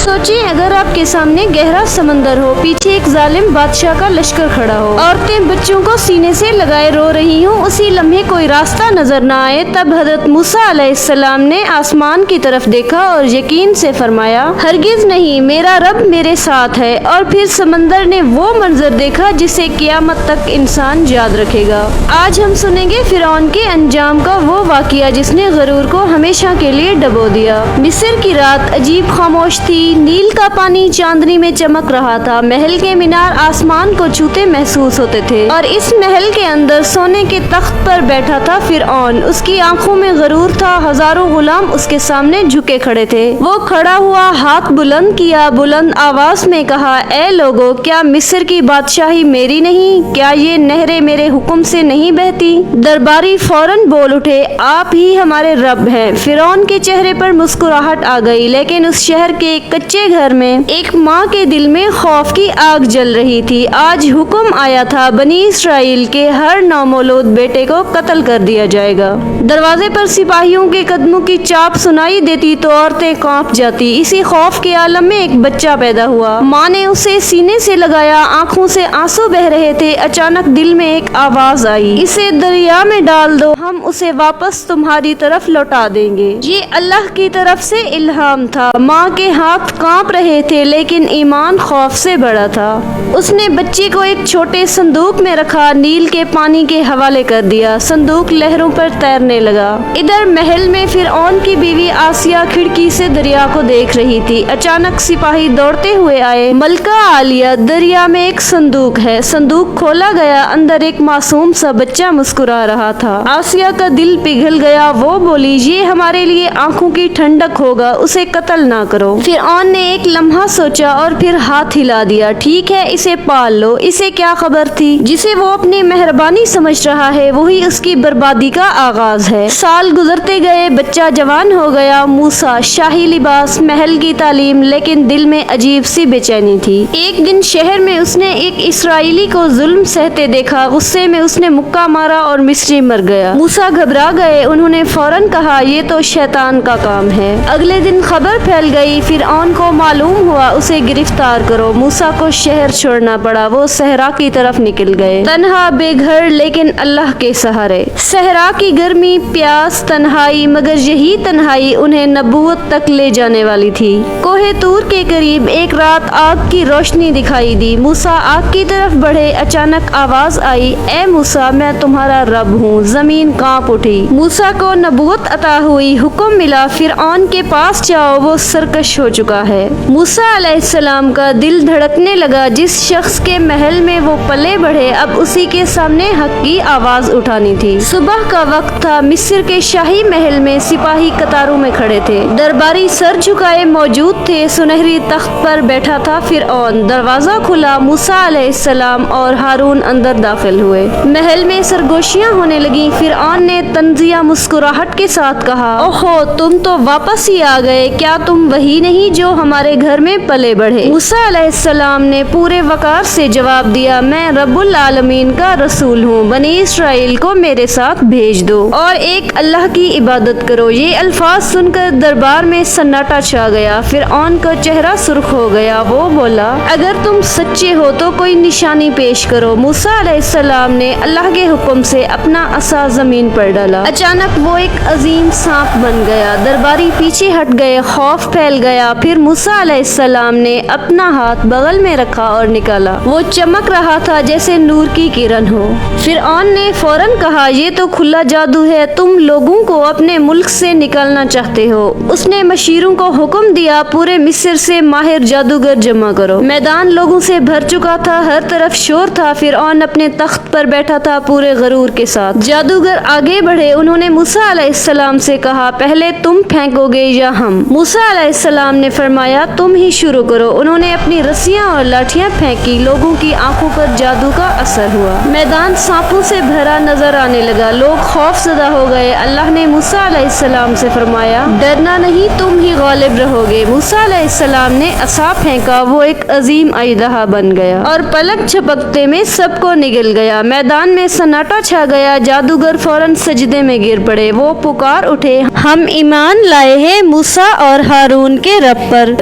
सोचिए अगर आपके सामने गहरा समंदर हो, पीछे एक जालिम बादशाह का लश्कर खड़ा हो, औरतें बच्चों को सीने से लगाए रो रही हों, उसी लम्हे कोई रास्ता नजर न आए, तब हजरत मूसा अलैहिस्सलाम ने आसमान की तरफ देखा और यकीन से फरमाया, हरगिज नहीं, मेरा रब मेरे साथ है। और फिर समंदर ने वो मंजर देखा जिसे क़यामत तक इंसान याद रखेगा। आज हम सुनेंगे फिरौन के अंजाम का वो वाक़या जिसने गरूर को हमेशा के लिए डबो दिया। मिस्र की रात अजीब खामोश थी। नील का पानी चांदनी में चमक रहा था। महल के मीनार आसमान को छूते महसूस होते थे और इस महल के अंदर सोने के तख्त पर बैठा था फिरौन। उसकी आंखों में गरूर था। हजारों गुलाम उसके सामने झुके खड़े थे। वो खड़ा हुआ, हाथ बुलंद किया, बुलंद आवाज में कहा, ए लोगो, क्या मिस्र की बादशाही मेरी नहीं? क्या ये नहरें मेरे हुक्म से नहीं बहती? दरबारी फौरन बोल उठे, आप ही हमारे रब हैं। फिरौन के चेहरे पर मुस्कुराहट आ गई, लेकिन उस शहर के कच्चे घर में एक माँ के दिल में खौफ की आग जल रही थी। आज हुक्म आया था, बनी इसराइल के हर नौमौलूद बेटे को कत्ल कर दिया जाएगा। दरवाजे पर सिपाहियों के कदमों की चाप सुनाई देती तो औरतें कांप जाती। इसी खौफ के आलम में एक बच्चा पैदा हुआ। माँ ने उसे सीने से लगाया, आंखों से आंसू बह रहे थे। अचानक दिल में एक आवाज आई, इसे दरिया में डाल दो, हम उसे वापस तुम्हारी तरफ लौटा देंगे। ये अल्लाह की तरफ से इल्हाम था। माँ के हाथ कांप रहे थे, लेकिन ईमान खौफ से बड़ा था। उसने बच्ची को एक छोटे संदूक में रखा, नील के पानी के हवाले कर दिया। संदूक लहरों पर तैरने लगा। इधर महल में फिरौन की बीवी आसिया खिड़की से दरिया को देख रही थी। अचानक सिपाही दौड़ते हुए आए, मलका आलिया, दरिया में एक संदूक है। संदूक खोला गया, अंदर एक मासूम सा बच्चा मुस्कुरा रहा था। आसिया का दिल पिघल गया। वो बोली, ये हमारे लिए आंखों की ठंडक होगा, उसे कत्ल ना करो। फिरौन ने एक लम्हा सोचा और फिर हाथ हिला दिया, ठीक है, इसे पाल लो। इसे क्या खबर थी, जिसे वो अपनी मेहरबानी समझ रहा है वही उसकी बर्बादी का आगाज है। साल गुजरते गए, बच्चा जवान हो गया। मूसा, शाही लिबास, महल की तालीम, लेकिन दिल में अजीब सी बेचैनी थी। एक दिन शहर में उसने एक इसराइली को जुल्म सहते देखा। गुस्से में उसने मुक्का मारा और मिस्री मर गया। मूसा घबरा गए। उन्होंने फौरन कहा, ये तो शैतान का काम है। अगले दिन खबर फैल गई। फिरौन को मालूम हुआ, उसे गिरफ्तार करो। मूसा को शहर छोड़ना पड़ा। वो सहरा की तरफ निकल गए, तन्हा, बेघर, लेकिन अल्लाह के सहारे। सहरा की गर्मी, प्यास, तन्हाई, मगर यही तन्हाई उन्हें नबूवत तक ले जाने वाली थी। कोहे तूर के करीब एक रात आग की रोशनी दिखाई दी। मूसा आग की तरफ बढ़े। अचानक आवाज आई, ए मूसा, मैं तुम्हारा रब हूँ। जमीन कांप उठी। मूसा को नबूवत अता हुई। हुक्म मिला, फिरौन के पास जाओ, वो सरकश हो चुका है। मूसा अलैहिस्सलाम का दिल धड़कने लगा। जिस शख्स के महल में वो पले बढ़े, अब उसी के सामने हक की आवाज उठानी थी। सुबह का वक्त था। मिस्र के शाही महल में सिपाही कतारों में खड़े थे। दरबारी सर झुकाए मौजूद थे। सुनहरी तख्त पर बैठा था फिरौन। दरवाजा खुला। मूसा अलैहिस्सलाम और हारून अंदर दाखिल हुए। महल में सरगोशियां होने लगी। फिरौन ने तंजिया मुस्कुराहट के साथ कहा, ओहो, तुम तो वापस ही आ गए। क्या तुम वही नहीं जो हमारे घर में पले बढ़े? मूसा अलैहिस्सलाम ने पूरे वकार से जवाब दिया, मैं रब्बुल आलमीन का रसूल हूँ। बनी इसराइल को मेरे साथ भेज दो और एक अल्लाह की इबादत करो। ये अल्फाज सुनकर दरबार में सन्नाटा छा गया। फिरौन का चेहरा सुर्ख हो गया। वो बोला, अगर तुम सच्चे हो तो कोई निशानी पेश करो। मूसा अलैहिस्सलाम ने अल्लाह के हुक्म से अपना असा जमीन पर डाला। अचानक वो एक अजीम सांप बन गया। दरबारी पीछे हट गए। खौफ फैल गया। फिर मूसा अलैहिस्सलाम ने अपना हाथ बगल में रखा और निकाला। वो चमक रहा था जैसे नूर की किरण हो। फिरौन ने फौरन कहा, ये तो खुला जादू है। तुम लोगों को अपने मुल्क से निकालना चाहते हो। उसने मशीरों को हुक्म दिया, पूरे मिस्र से माहिर जादूगर जमा करो। मैदान लोगों से भर चुका था। हर तरफ शोर था। फिरौन अपने तख्त पर बैठा था पूरे गरूर के साथ। जादूगर आगे बढ़े। उन्होंने मूसा अलैहिस्सलाम से कहा, पहले तुम फेंकोगे या हम? मूसा अलैहिस्सलाम ने फरमाया, तुम ही शुरू करो। उन्होंने अपनी रस्सियां और लाठियां फेंकी। लोगों की आंखों पर जादू का असर हुआ। मैदान सांपों से भरा नजर आने लगा। लोग खौफजदा हो गए। अल्लाह ने मूसा अलैहिस्सलाम से फरमाया, डरना नहीं, तुम ही गालिब रहोगे। मूसा अलैहिस्सलाम ने असा फेंका। वो एक अजीम अजदहा बन गया और पलक झपकते में सबको निगल गया। मैदान में सन्नाटा छा गया। जादूगर फौरन सजदे में गिर पड़े। वो पुकार उठे, हम ईमान लाए हैं मूसा और हारून के रब पर।